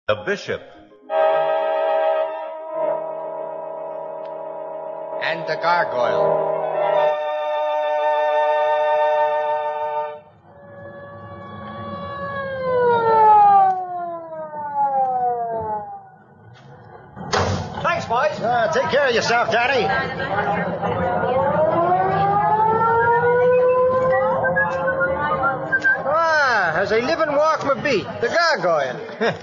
The Bishop. And the Gargoyle. Thanks, boys. Take care of yourself, Daddy. As I live and walk my beat, the Gargoyle.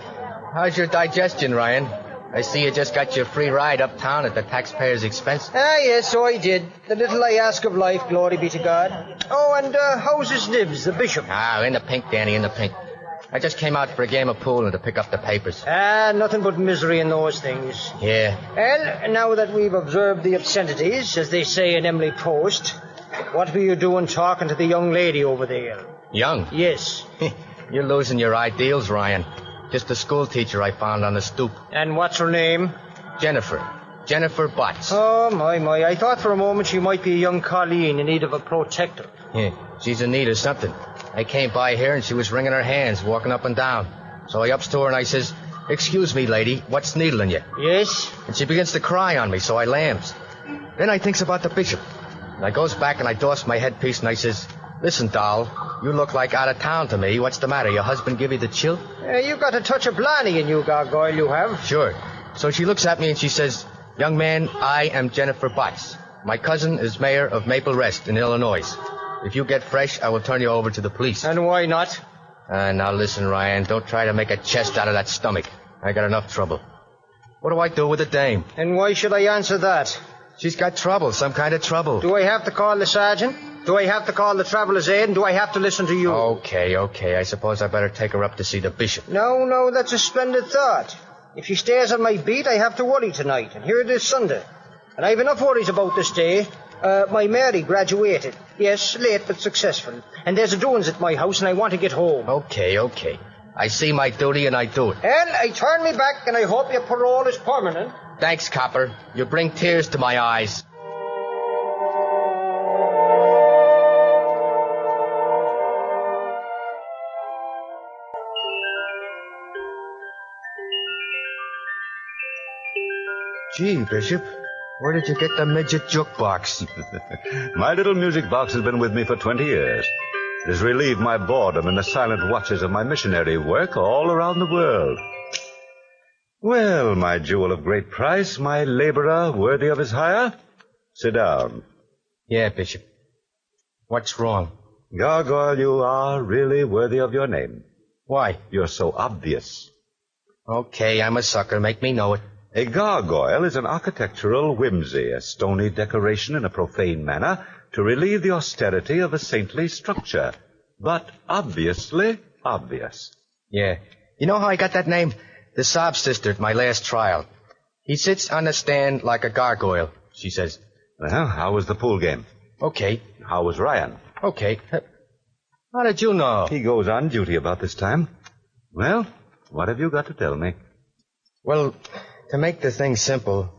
How's your digestion, Ryan? I see you just got your free ride uptown at the taxpayer's expense. Yes, so I did. The little I ask of life, glory be to God. Oh, and how's his nibs, the Bishop? In the pink, Danny, in the pink. I just came out for a game of pool and to pick up the papers. Nothing but misery in those things. Yeah. Well, now that we've observed the obscenities, as they say in Emily Post, what were you doing talking to the young lady over there? Young? Yes. You're losing your ideals, Ryan. Just a school teacher I found on the stoop. And what's her name? Jennifer. Jennifer Botts. Oh, my. I thought for a moment she might be a young Colleen in need of a protector. Yeah, she's in need of something. I came by here and she was wringing her hands, walking up and down. So I ups to her and I says, "Excuse me, lady, what's needling you?" Yes? And she begins to cry on me, so I lambs. Then I thinks about the Bishop. And I goes back and I doffs my headpiece and I says, "Listen, doll, you look like out of town to me. What's the matter? Your husband give you the chill?" You got a touch of Blarney in you, Gargoyle, you have. Sure. So she looks at me and she says, "Young man, I am Jennifer Botts. My cousin is mayor of Maple Rest in Illinois. If you get fresh, I will turn you over to the police." And why not? Now listen, Ryan, don't try to make a chest out of that stomach. I got enough trouble. What do I do with the dame? And why should I answer that? She's got trouble, some kind of trouble. Do I have to call the sergeant? Do I have to call the traveler's aid? And do I have to listen to you? Okay. I suppose I better take her up to see the Bishop. No, that's a splendid thought. If she stays on my beat, I have to worry tonight. And here it is Sunday. And I have enough worries about this day. My Mary graduated. Yes, late but successful. And there's a doings at my house and I want to get home. Okay. I see my duty and I do it. Well, I turn me back and I hope your parole is permanent. Thanks, copper. You bring tears to my eyes. Gee, Bishop, where did you get the midget jukebox? My little music box has been with me for 20 years. It has relieved my boredom in the silent watches of my missionary work all around the world. Well, my jewel of great price, my laborer worthy of his hire, sit down. Yeah, Bishop. What's wrong? Gargoyle, you are really worthy of your name. Why? You're so obvious. Okay, I'm a sucker. Make me know it. A gargoyle is an architectural whimsy, a stony decoration in a profane manner to relieve the austerity of a saintly structure. But obviously obvious. Yeah. You know how I got that name? The sob sister at my last trial. He sits on the stand like a gargoyle, she says. Well, how was the pool game? Okay. How was Ryan? Okay. How did you know? He goes on duty about this time. Well, what have you got to tell me? Well, to make the thing simple,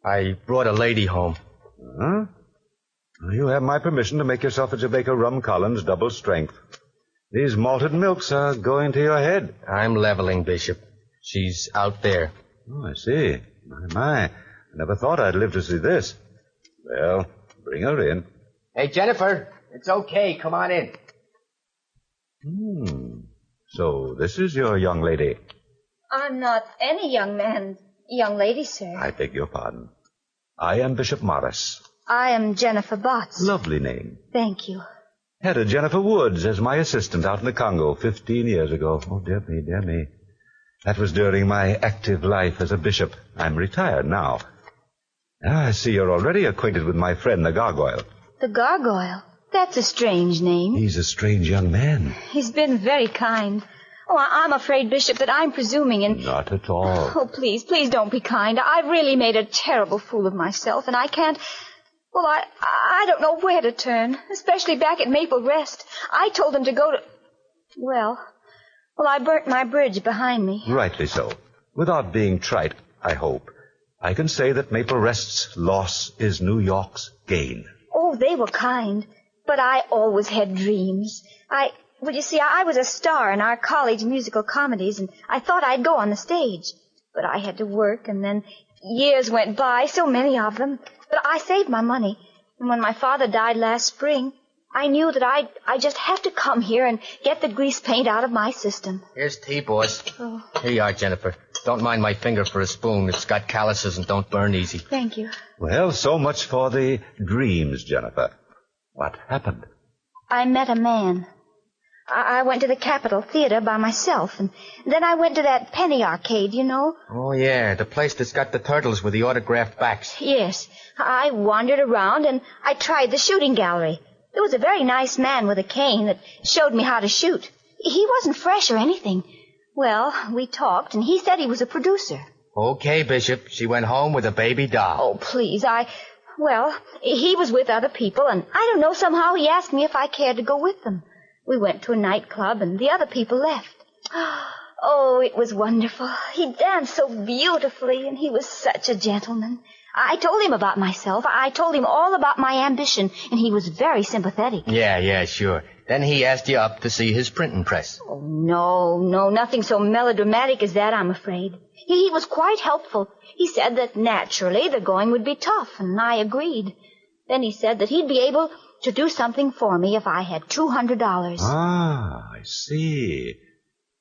I brought a lady home. Huh? You have my permission to make yourself a Jamaica rum Collins double strength. These malted milks are going to your head. I'm leveling, Bishop. She's out there. Oh, I see. My. I never thought I'd live to see this. Well, bring her in. Hey, Jennifer, it's okay. Come on in. So this is your young lady. I'm not any young lady, sir. I beg your pardon. I am Bishop Morris. I am Jennifer Botts. Lovely name. Thank you. Had a Jennifer Woods as my assistant out in the Congo 15 years ago. Oh, dear me. That was during my active life as a bishop. I'm retired now. I see you're already acquainted with my friend, the Gargoyle. The Gargoyle? That's a strange name. He's a strange young man. He's been very kind. Oh, I'm afraid, Bishop, that I'm presuming in... Not at all. Oh, please don't be kind. I've really made a terrible fool of myself, and I can't... Well, I don't know where to turn, especially back at Maple Rest. I told them to go to... Well, I burnt my bridge behind me. Rightly so. Without being trite, I hope, I can say that Maple Rest's loss is New York's gain. Oh, they were kind, but I always had dreams. Well, you see, I was a star in our college musical comedies, and I thought I'd go on the stage. But I had to work, and then years went by, so many of them. But I saved my money, and when my father died last spring, I knew that I just have to come here and get the grease paint out of my system. Here's tea, boss. Oh. Here you are, Jennifer. Don't mind my finger for a spoon. It's got calluses and don't burn easy. Thank you. Well, so much for the dreams, Jennifer. What happened? I met a man. I went to the Capitol Theater by myself, and then I went to that Penny Arcade, you know. Oh, yeah, the place that's got the turtles with the autographed backs. Yes. I wandered around, and I tried the shooting gallery. There was a very nice man with a cane that showed me how to shoot. He wasn't fresh or anything. Well, we talked, and he said he was a producer. Okay, Bishop. She went home with a baby doll. Oh, please, Well, he was with other people, and I don't know, somehow he asked me if I cared to go with them. We went to a nightclub, and the other people left. Oh, it was wonderful. He danced so beautifully, and he was such a gentleman. I told him about myself. I told him all about my ambition, and he was very sympathetic. Yeah, sure. Then he asked you up to see his printing press. Oh, no, nothing so melodramatic as that, I'm afraid. He was quite helpful. He said that naturally the going would be tough, and I agreed. Then he said that he'd be able to do something for me if I had $200. Ah, I see.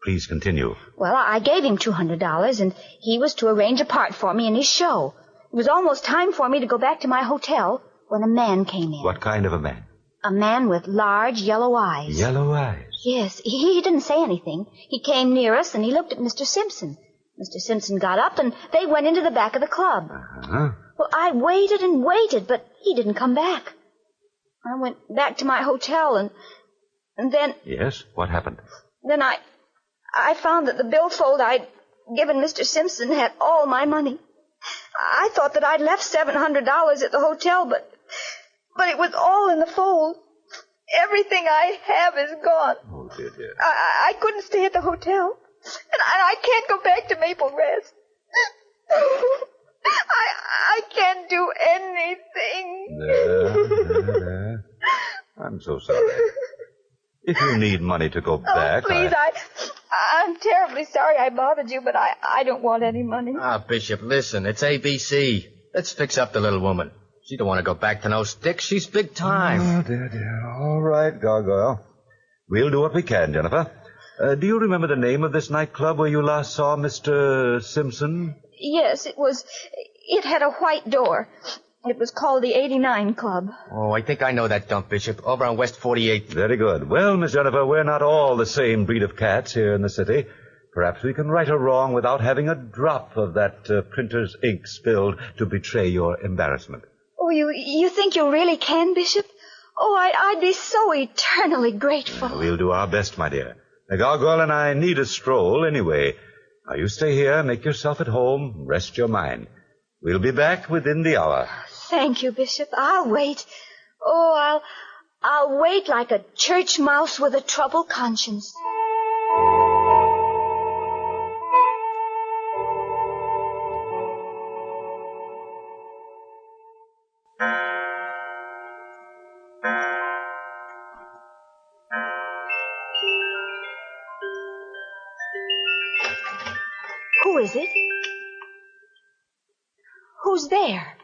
Please continue. Well, I gave him $200, and he was to arrange a part for me in his show. It was almost time for me to go back to my hotel when a man came in. What kind of a man? A man with large yellow eyes. Yellow eyes? Yes, he didn't say anything. He came near us, and he looked at Mr. Simpson. Mr. Simpson got up, and they went into the back of the club. Uh-huh. Well, I waited and waited, but he didn't come back. I went back to my hotel, and then... Yes, what happened? Then I found that the billfold I'd given Mr. Simpson had all my money. I thought that I'd left $700 at the hotel, but it was all in the fold. Everything I have is gone. Oh, dear. I couldn't stay at the hotel, and I can't go back to Maple Rest. I can't do anything. There. I'm so sorry. If you need money to go back... Oh, please, I'm terribly sorry I bothered you, but I don't want any money. Ah, Bishop, listen, it's ABC. Let's fix up the little woman. She don't want to go back to no sticks. She's big time. Oh, dear. All right, Gargoyle. We'll do what we can, Jennifer. Do you remember the name of this nightclub where you last saw Mr. Simpson? Yes, it had a white door. It was called the 89 Club. Oh, I think I know that dump, Bishop. Over on West 48th. Very good. Well, Miss Jennifer, we're not all the same breed of cats here in the city. Perhaps we can right a wrong without having a drop of that printer's ink spilled to betray your embarrassment. Oh, you think you really can, Bishop? Oh, I'd be so eternally grateful. We'll do our best, my dear. The Gargoyle and I need a stroll anyway. Now, you stay here, make yourself at home, rest your mind. We'll be back within the hour. Thank you, Bishop. I'll wait. Oh, I'll wait like a church mouse with a troubled conscience. Who is it? Who's there?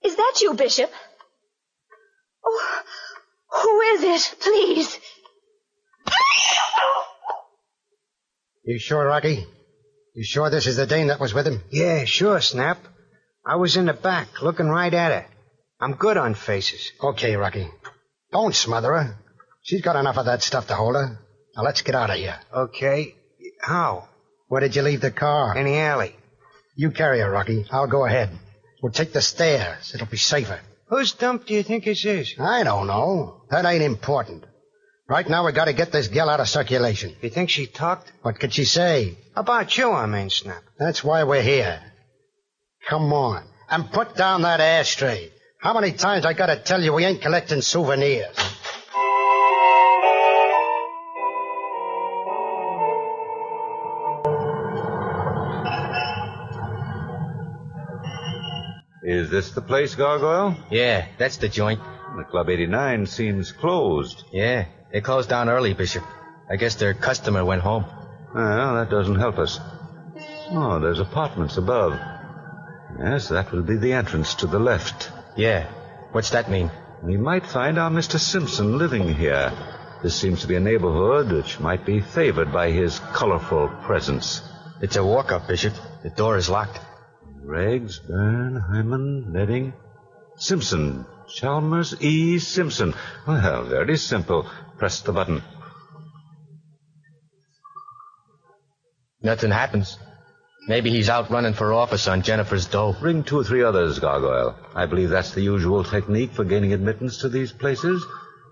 Is that you, Bishop? Oh, who is it? Please. You sure, Rocky? You sure this is the dame that was with him? Yeah, sure, Snap. I was in the back, looking right at her. I'm good on faces. Okay, Rocky. Don't smother her. She's got enough of that stuff to hold her. Now, let's get out of here. Okay. How? Where did you leave the car? In the alley. You carry her, Rocky. I'll go ahead. We'll take the stairs. It'll be safer. Whose dump do you think this is? I don't know. That ain't important. Right now, we gotta get this gal out of circulation. You think she talked? What could she say? About you, I mean, Snap. That's why we're here. Come on. And put down that ashtray. How many times I gotta tell you we ain't collecting souvenirs? Is this the place, Gargoyle? Yeah, that's the joint. The Club 89 seems closed. Yeah. They closed down early, Bishop. I guess their customer went home. Well, that doesn't help us. Oh, there's apartments above. Yes, that will be the entrance to the left. Yeah. What's that mean? We might find our Mr. Simpson living here. This seems to be a neighborhood which might be favored by his colorful presence. It's a walk-up, Bishop. The door is locked. Riggs, Byrne, Hyman, Redding. Simpson. Chalmers E. Simpson. Well, very simple. Press the button. Nothing happens. Maybe he's out running for office on Jennifer's dough. Ring 2 or 3 others, Gargoyle. I believe that's the usual technique for gaining admittance to these places.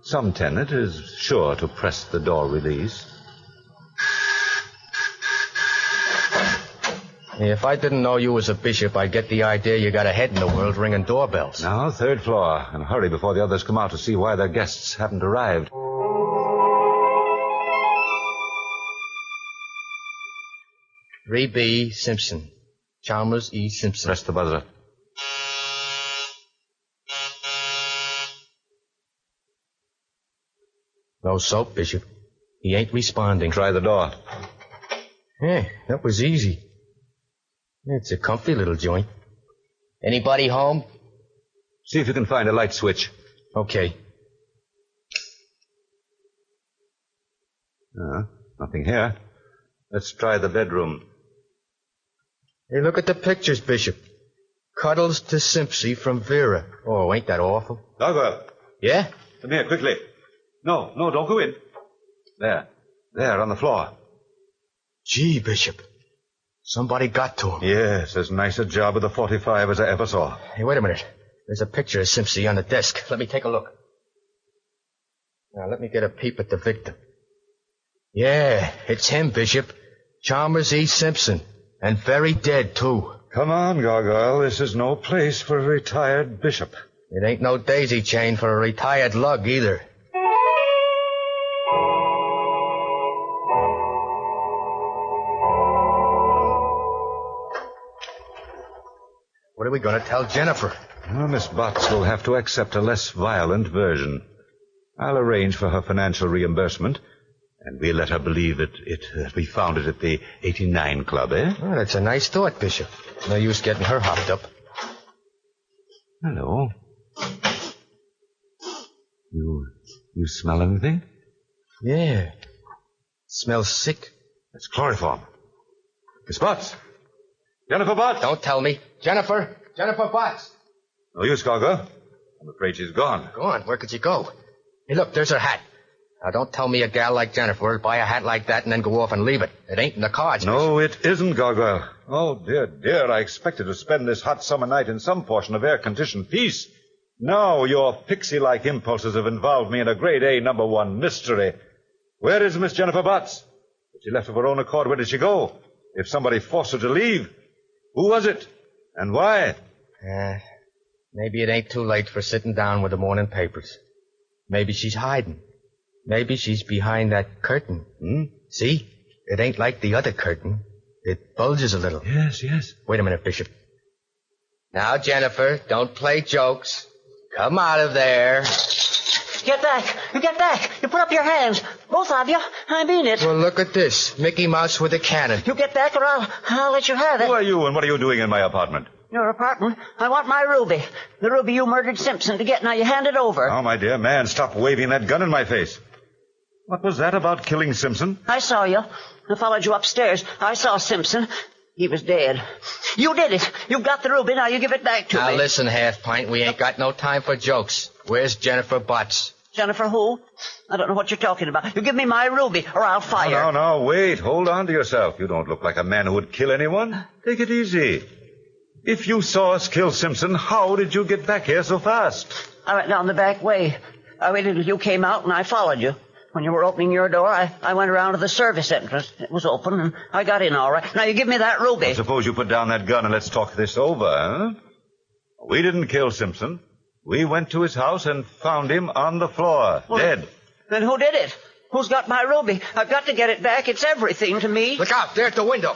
Some tenant is sure to press the door release. If I didn't know you was a bishop, I'd get the idea you got a head in the world ringing doorbells. Now, 3rd floor. And hurry before the others come out to see why their guests haven't arrived. B. Simpson. Chalmers E. Simpson. Press the buzzer. No soap, Bishop. He ain't responding. Try the door. Yeah, that was easy. It's a comfy little joint. Anybody home? See if you can find a light switch. Okay. Nothing here. Let's try the bedroom. Hey, look at the pictures, Bishop. Cuddles to Simpsy from Vera. Oh, ain't that awful? Gargoyle. Yeah? Come here, quickly. No, don't go in. There, on the floor. Gee, Bishop. Somebody got to him. Yes, as nice a job with the 45 as I ever saw. Hey, wait a minute. There's a picture of Simpsy on the desk. Let me take a look. Now, let me get a peep at the victim. Yeah, it's him, Bishop. Chalmers E. Simpson. And very dead, too. Come on, Gargoyle. This is no place for a retired bishop. It ain't no daisy chain for a retired lug, either. What are we going to tell Jennifer? Well, Miss Botts will have to accept a less violent version. I'll arrange for her financial reimbursement, and we'll let her believe that we found it at the 89 Club, eh? Oh, that's a nice thought, Bishop. No use getting her hopped up. Hello. You smell anything? Yeah. Smells sick. It's chloroform. Miss Botts. Jennifer Botts. Don't tell me. Jennifer Botts. No use, Gargoyle. I'm afraid she's gone. Gone? Where could she go? Hey, look, there's her hat. Now, don't tell me a gal like Jennifer will buy a hat like that and then go off and leave it. It ain't in the cards. No, it isn't, Gargoyle. Oh, dear, I expected to spend this hot summer night in some portion of air-conditioned peace. Now your pixie-like impulses have involved me in a grade A #1 mystery. Where is Miss Jennifer Botts? If she left of her own accord, where did she go? If somebody forced her to leave, who was it? And why? Maybe it ain't too late for sitting down with the morning papers. Maybe she's hiding. Maybe she's behind that curtain. See? It ain't like the other curtain. It bulges a little. Yes. Wait a minute, Bishop. Now, Jennifer, don't play jokes. Come out of there. Get back. You get back. You put up your hands. Both of you. I mean it. Well, look at this. Mickey Mouse with a cannon. You get back or I'll let you have it. Who are you and what are you doing in my apartment? Your apartment? I want my ruby. The ruby you murdered Simpson to get. Now you hand it over. Oh, my dear man, stop waving that gun in my face. What was that about killing Simpson? I saw you. I followed you upstairs. I saw Simpson. He was dead. You did it. You got the ruby. Now you give it back to me. Now listen, Half-Pint. We ain't got no time for jokes. Where's Jennifer Botts? Jennifer who? I don't know what you're talking about. You give me my ruby or I'll fire. No, wait. Hold on to yourself. You don't look like a man who would kill anyone. Take it easy. If you saw us kill Simpson, how did you get back here so fast? I went down the back way. I waited until you came out and I followed you. When you were opening your door, I went around to the service entrance. It was open, and I got in all right. Now, you give me that ruby. Well, suppose you put down that gun and let's talk this over, huh? We didn't kill Simpson. We went to his house and found him on the floor, dead. Then who did it? Who's got my ruby? I've got to get it back. It's everything to me. Look out, there at the window.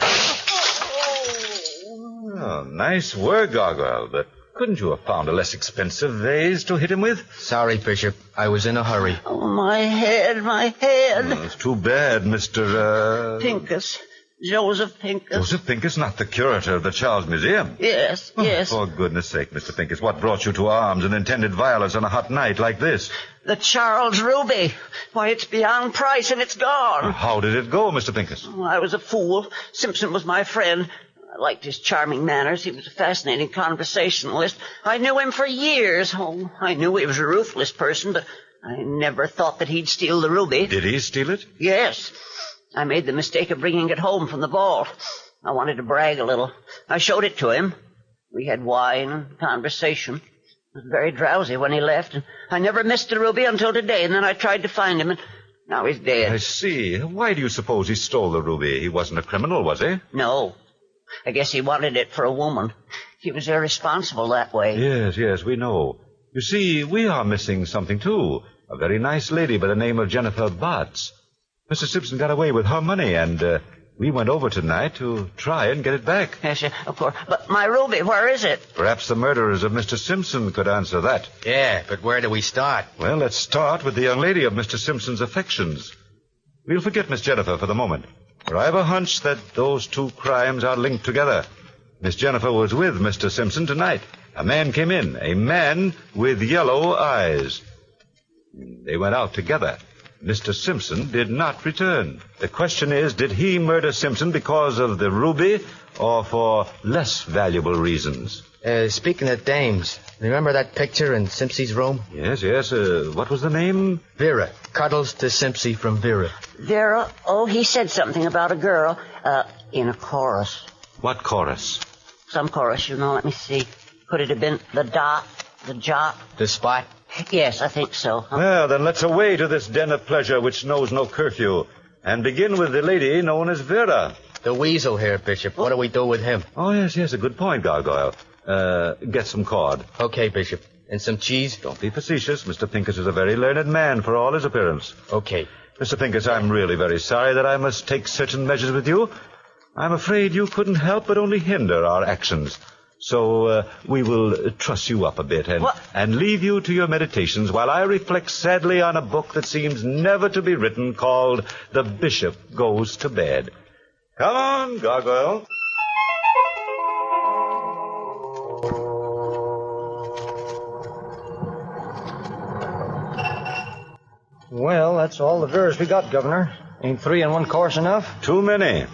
Oh, nice work, Gargoyle, but Couldn't you have found a less expensive vase to hit him with? Sorry, Bishop. I was in a hurry. Oh, my head, my head. Oh, it's too bad, Mr. Pincus. Joseph Pincus. Joseph Pincus, not the curator of the Charles Museum. Yes, yes. For goodness sake, Mr. Pincus, what brought you to arms and intended violence on a hot night like this? The Charles ruby. Why, it's beyond price and it's gone. How did it go, Mr. Pincus? Oh, I was a fool. Simpson was my friend. I liked his charming manners. He was a fascinating conversationalist. I knew him for years. Oh, I knew he was a ruthless person, but I never thought that he'd steal the ruby. Did he steal it? Yes. I made the mistake of bringing it home from the vault. I wanted to brag a little. I showed it to him. We had wine and conversation. I was very drowsy when he left, and I never missed the ruby until today, and then I tried to find him, and now he's dead. I see. Why do you suppose he stole the ruby? He wasn't a criminal, was he? No. I guess he wanted it for a woman. He was irresponsible that way. Yes, we know. You see, we are missing something, too. A very nice lady by the name of Jennifer Botts. Mr. Simpson got away with her money, and we went over tonight to try and get it back. Yes, of course. But my ruby, where is it? Perhaps the murderers of Mr. Simpson could answer that. Yeah, but where do we start? Well, let's start with the young lady of Mr. Simpson's affections. We'll forget Miss Jennifer for the moment, for I have a hunch that those two crimes are linked together. Miss Jennifer was with Mr. Simpson tonight. A man came in, a man with yellow eyes. They went out together. Mr. Simpson did not return. The question is, did he murder Simpson because of the ruby or for less valuable reasons? Speaking of dames, remember that picture in Simpson's room? Yes. What was the name? Vera. Cuddles to Simpson from Vera. Vera? Oh, he said something about a girl, in a chorus. What chorus? Some chorus, let me see. Could it have been the dot, the jot? The spot? Yes, I think so. Well, then let's away to this den of pleasure which knows no curfew, and begin with the lady known as Vera. The weasel here, Bishop. What do we do with him? Oh, yes, a good point, Gargoyle. Get some cord. Okay, Bishop. And some cheese? Don't be facetious. Mr. Pincus is a very learned man for all his appearance. Okay. Mr. Pincus, I'm really very sorry that I must take certain measures with you. I'm afraid you couldn't help but only hinder our actions. So we will truss you up a bit and leave you to your meditations while I reflect sadly on a book that seems never to be written called The Bishop Goes to Bed. Come on, Gargoyle. Well, that's all the Veras we got, Governor. Ain't 3 in one course enough? Too many.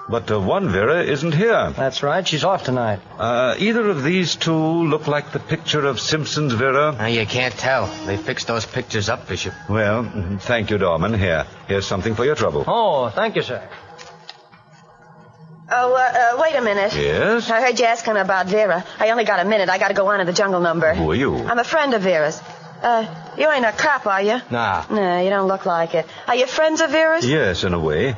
But one Vera isn't here. That's right. She's off tonight. Either of these two look like the picture of Simpson's Vera? Now, you can't tell. They fixed those pictures up, Bishop. Well, thank you, Dorman. Here's something for your trouble. Oh, thank you, sir. Oh, wait a minute. Yes? I heard you asking about Vera. I only got a minute. I got to go on to the jungle number. Who are you? I'm a friend of Vera's. You ain't a cop, are you? Nah. No, you don't look like it. Are you friends of Vera's? Yes, in a way.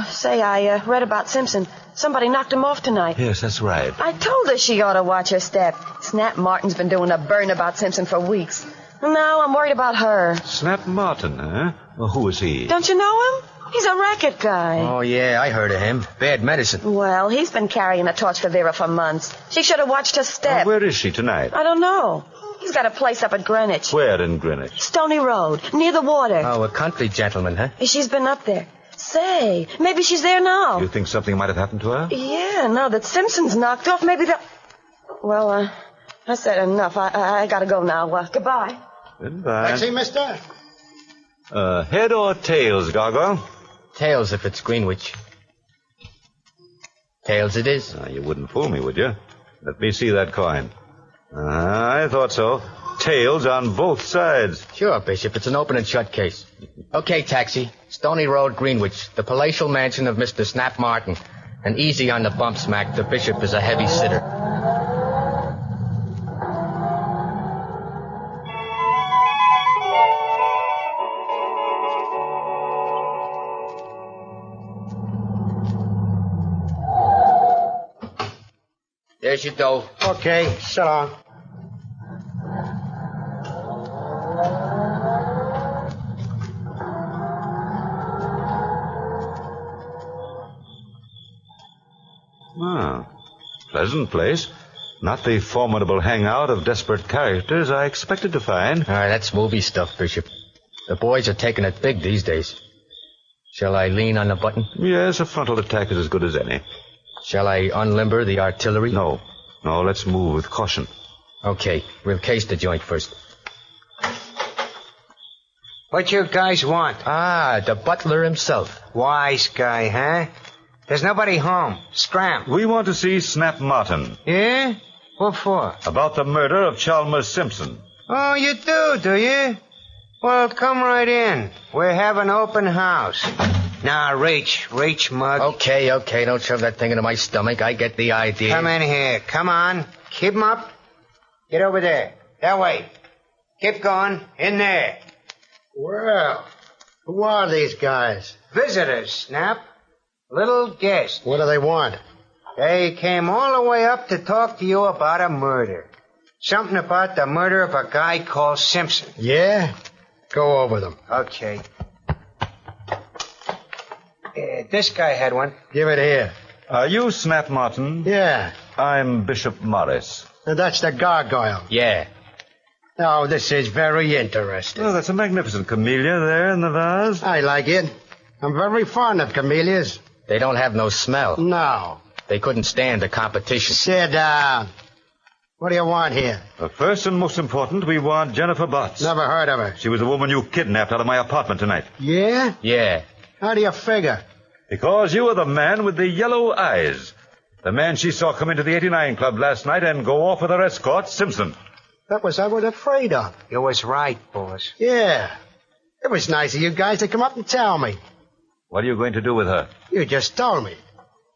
Say, I read about Simpson. Somebody knocked him off tonight. Yes, that's right. I told her she ought to watch her step. Snap Martin's been doing a burn about Simpson for weeks. Now I'm worried about her. Snap Martin, huh? Well, who is he? Don't you know him? He's a racket guy. Oh, yeah, I heard of him. Bad medicine. Well, he's been carrying a torch for Vera for months. She should have watched her step. Where is she tonight? I don't know. He's got a place up at Greenwich. Where in Greenwich? Stony Road, near the water. Oh, a country gentleman, huh? She's been up there. Say, maybe she's there now. You think something might have happened to her? Yeah, now that Simpson's knocked off, maybe they'll... Well, I said enough. I gotta go now. Goodbye. Goodbye. Taxi, mister? Head or tails, Gargoyle? Tails if it's Greenwich. Tails it is. You wouldn't fool me, would you? Let me see that coin. I thought so. Tails on both sides. Sure, Bishop. It's an open and shut case. Okay, taxi. Stony Road, Greenwich. The palatial mansion of Mr. Snap Martin. And easy on the bumps, Mac. The Bishop is a heavy sitter. There's your dough. Okay, so long. Pleasant place. Not the formidable hangout of desperate characters I expected to find. All right, that's movie stuff, Bishop. The boys are taking it big these days. Shall I lean on the button? Yes, a frontal attack is as good as any. Shall I unlimber the artillery? No, let's move with caution. Okay, we'll case the joint first. What you guys want? Ah, the butler himself. Wise guy, huh? There's nobody home. Scram. We want to see Snap Martin. Yeah? What for? About the murder of Chalmers Simpson. Oh, you do you? Well, come right in. We're having open house. Now, reach, mug. Okay, don't shove that thing into my stomach. I get the idea. Come in here. Come on. Keep 'em up. Get over there. That way. Keep going. In there. Well, who are these guys? Visitors, Snap. Little guests. What do they want? They came all the way up to talk to you about a murder. Something about the murder of a guy called Simpson. Yeah? Go over them. Okay. This guy had one. Give it here. Are you Snap Martin? Yeah. I'm Bishop Morris. And that's the Gargoyle. Yeah. Oh, this is very interesting. Oh, that's a magnificent camellia there in the vase. I like it. I'm very fond of camellias. They don't have no smell. No. They couldn't stand the competition. Sit down. What do you want here? First and most important, we want Jennifer Botts. Never heard of her. She was the woman you kidnapped out of my apartment tonight. Yeah? Yeah. How do you figure? Because you were the man with the yellow eyes. The man she saw come into the 89 Club last night and go off with her escort, Simpson. That was I was afraid of. You was right, boss. Yeah. It was nice of you guys to come up and tell me. What are you going to do with her? You just told me.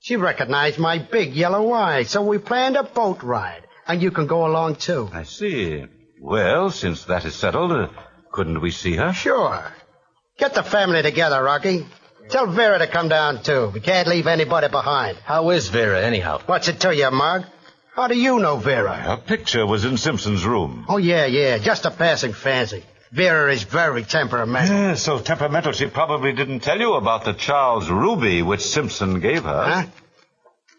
She recognized my big yellow eyes, so we planned a boat ride. And you can go along, too. I see. Well, since that is settled, couldn't we see her? Sure. Get the family together, Rocky. Tell Vera to come down, too. We can't leave anybody behind. How is Vera, anyhow? What's it to you, Mug? How do you know Vera? Her picture was in Simpson's room. Oh, yeah. Just a passing fancy. Vera is very temperamental. Yeah, so temperamental she probably didn't tell you about the Charles Ruby which Simpson gave her. Huh?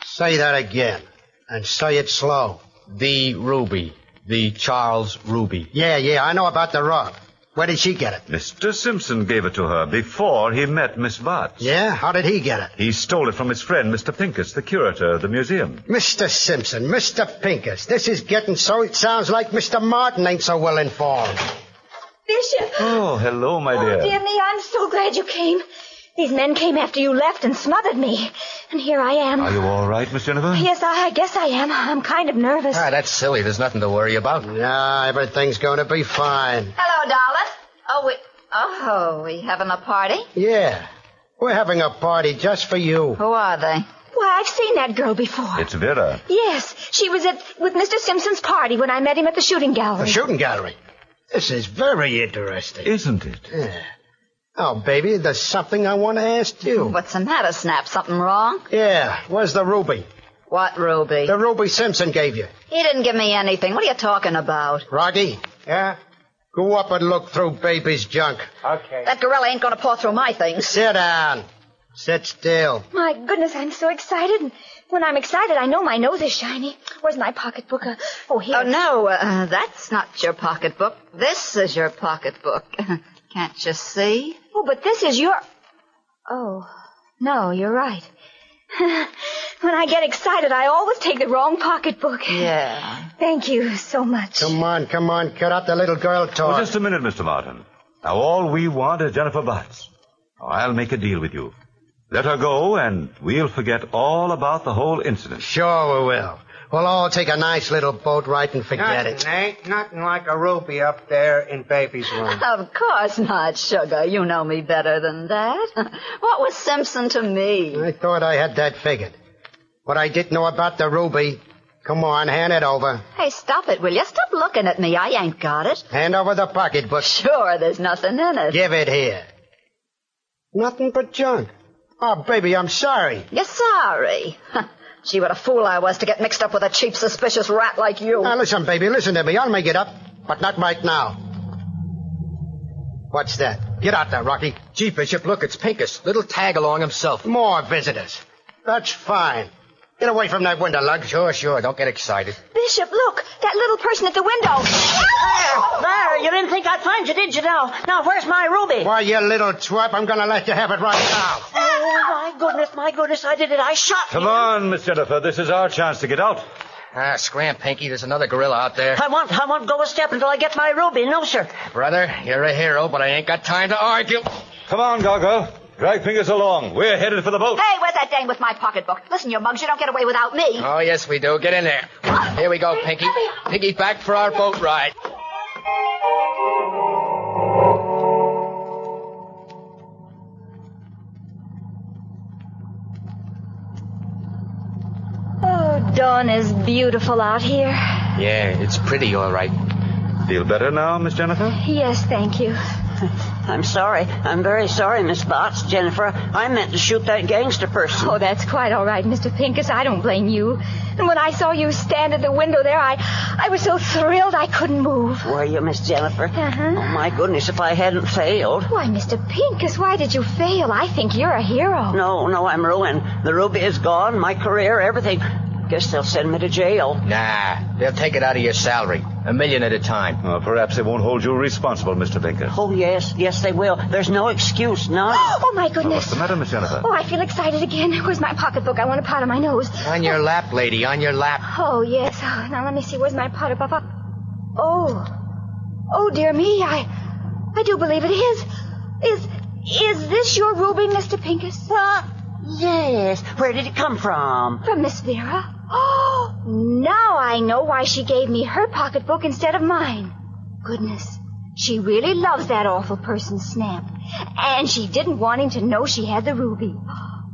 Say that again. And say it slow. The Ruby. The Charles Ruby. Yeah, I know about the rug. Where did she get it? Mr. Simpson gave it to her before he met Miss Botts. Yeah? How did he get it? He stole it from his friend, Mr. Pincus, the curator of the museum. Mr. Simpson, Mr. Pincus. This is getting so it sounds like Mr. Martin ain't so well informed. Bishop. Oh, hello, my dear. Oh, dear me, I'm so glad you came. These men came after you left and smothered me. And here I am. Are you all right, Miss Jennifer? Yes, I guess I am. I'm kind of nervous. Ah, that's silly. There's nothing to worry about. Nah, everything's going to be fine. Hello, darling. We having a party? Yeah. We're having a party just for you. Who are they? Why, I've seen that girl before. It's Vera. Yes, she was with Mr. Simpson's party when I met him at the shooting gallery. The shooting gallery? This is very interesting. Isn't it? Yeah. Oh, baby, there's something I want to ask you. What's the matter, Snap? Something wrong? Yeah, where's the ruby? What ruby? The ruby Simpson gave you. He didn't give me anything. What are you talking about? Rocky, Yeah? go up and look through baby's junk. Okay. That gorilla ain't gonna paw through my things. Sit down. Sit still. My goodness, I'm so excited. And when I'm excited, I know my nose is shiny. Where's my pocketbook? Oh, here. Oh, no, that's not your pocketbook. This is your pocketbook. Can't you see? Oh, but this is your... Oh, no, you're right. When I get excited, I always take the wrong pocketbook. Yeah. Thank you so much. Come on. Cut out the little girl talk. Oh, just a minute, Mr. Martin. Now, all we want is Jennifer Botts. Oh, I'll make a deal with you. Let her go, and we'll forget all about the whole incident. Sure we will. We'll all take a nice little boat ride and forget it. Ain't nothing like a ruby up there in baby's room. Of course not, Sugar. You know me better than that. What was Simpson to me? I thought I had that figured. What I didn't know about the ruby. Come on, hand it over. Hey, stop it, will you? Stop looking at me. I ain't got it. Hand over the pocketbook. Sure, there's nothing in it. Give it here. Nothing but junk. Oh, baby, I'm sorry. You're sorry. Gee, what a fool I was to get mixed up with a cheap, suspicious rat like you. Now, listen, baby, listen to me. I'll make it up, but not right now. What's that? Get out there, Rocky. Gee, Bishop, look, it's Pincus. Little tag-along himself. More visitors. That's fine. Get away from that window, Lug. Sure. Don't get excited. Bishop, look. That little person at the window. There, you didn't think I'd find you, did you now? Now, where's my ruby? Why, you little twat, I'm going to let you have it right now. Oh, my goodness, I did it. I shot Come him. on, Miss Jennifer. This is our chance to get out. Scram, Pinky. There's another gorilla out there. I won't go a step until I get my ruby. No, sir. Brother, you're a hero, but I ain't got time to argue. Come on, Gargoyle. Drag fingers along. We're headed for the boat. Hey, where's that dame with my pocketbook? Listen, you mugs, you don't get away without me. Oh, yes, we do. Get in there. Here we go, Pinky. Pinky, back for our boat ride. Oh, dawn is beautiful out here. Yeah, it's pretty, all right. Feel better now, Miss Jennifer? Yes, thank you. I'm sorry. I'm very sorry, Miss Botts. Jennifer, I meant to shoot that gangster person. Oh, that's quite all right, Mr. Pincus. I don't blame you. And when I saw you stand at the window there, I was so thrilled I couldn't move. Were you, Miss Jennifer? Uh-huh. Oh, my goodness, if I hadn't failed. Why, Mr. Pincus, why did you fail? I think you're a hero. No, I'm ruined. The ruby is gone, my career, everything. Guess they'll send me to jail. Nah, they'll take it out of your salary. $1 million at a time. Well, perhaps they won't hold you responsible, Mr. Pincus. Oh, yes, they will. There's no excuse, none. Oh, my Well, goodness. what's the matter, Miss Jennifer? Oh, I feel excited again. Where's my pocketbook? I want to powder my nose. On your lap, lady, on your lap. Oh, yes. Oh, now let me see. Where's my pocketbook? Oh, dear me. I do believe it is. Is this your ruby, Mr. Pincus? Yes. Where did it come from? From Miss Vera. Oh, now I know why she gave me her pocketbook instead of mine. Goodness, she really loves that awful person, Snap. And she didn't want him to know she had the ruby.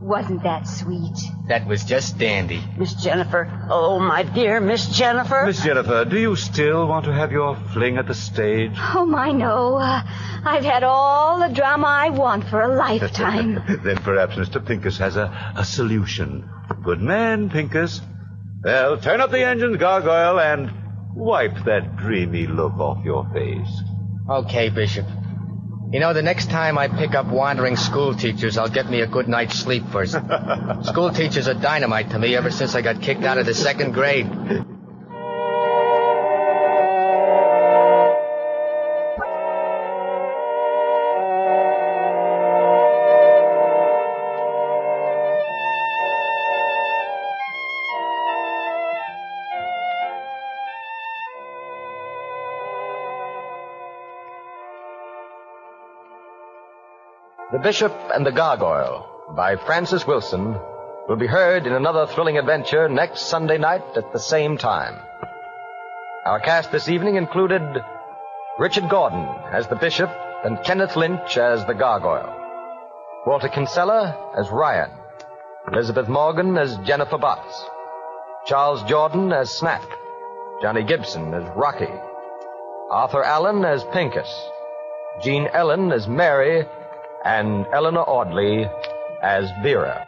Wasn't that sweet? That was just dandy. Miss Jennifer. Oh, my dear Miss Jennifer. Miss Jennifer, do you still want to have your fling at the stage? Oh, my, no. I've had all the drama I want for a lifetime. Then perhaps Mr. Pincus has a solution. Good man, Pincus. Well, turn up the engines, Gargoyle, and wipe that dreamy look off your face. Okay, Bishop. You know, the next time I pick up wandering school teachers, I'll get me a good night's sleep first. School teachers are dynamite to me ever since I got kicked out of the 2nd grade. The Bishop and the Gargoyle by Francis Wilson will be heard in another thrilling adventure next Sunday night at the same time. Our cast this evening included Richard Gordon as the Bishop and Kenneth Lynch as the Gargoyle, Walter Kinsella as Ryan, Elizabeth Morgan as Jennifer Botts, Charles Jordan as Snap, Johnny Gibson as Rocky, Arthur Allen as Pincus, Jean Ellen as Mary, and Eleanor Audley as Vera.